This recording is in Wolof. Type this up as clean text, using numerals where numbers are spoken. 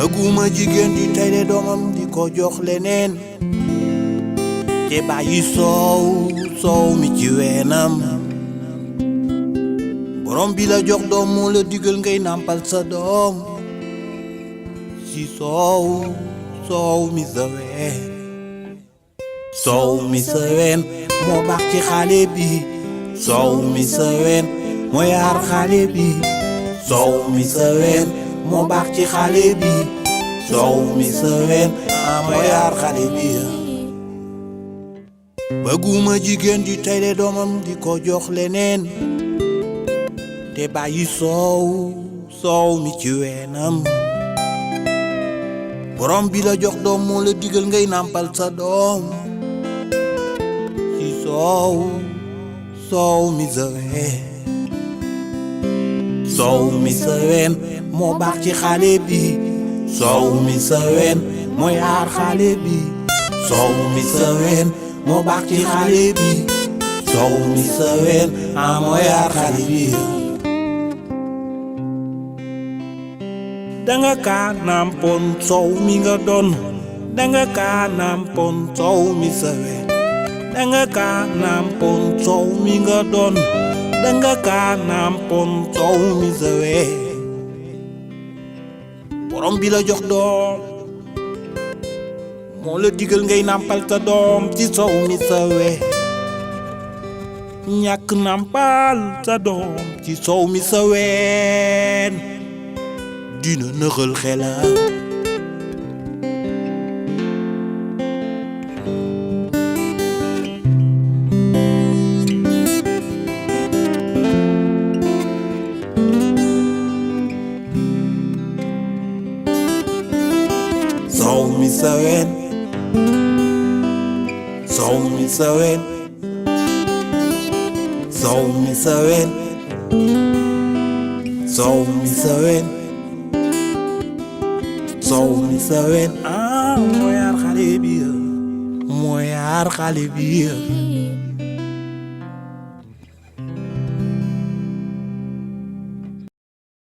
bëgguma jigéen di tayle doomam di ko jox leneen te bàyyi soow mi ci weenam borom bi la jox doom moo la digal ngay nàmpal sa doom ci soow mi sa ween soow mi sa ween moo baax ci xale bi soow mi sa ween moo yaar xale bi soow mi sa ween moo baax ci xale bi soow mi sa ween moo yaar xale bi bëgguma jigéen di tayle doomam di ko jox leneen te bàyyi soow mi ci weenam borom bi la jox doom moo la digal ngay nàmpal sa doom ci soow mi sa ween soow mi sa ween moo baax ci xale bi soow mi sa ween moo yaar xale bi soow mi sa ween moo baax ci xale bi soow mi sa ween moo yaar xale bi danga kaa nàmpoon soow mi nga doon danga kaa nàmpoon soow mi sa ween danga kaa nàmpoon soow mi nga doon danga kaa nàmpoon soow mi sa ween borom bi la jox doom moo la digal ngay nàmpal sa doom ci soow mi sa ween ñàkk nàmpal sa doom ci soow mi sa ween dina nëxal xelam soow mi sa ween soow mi sa ween soow mi sa ween soow mi sa ween soow mi sa ween moo yaar xale bi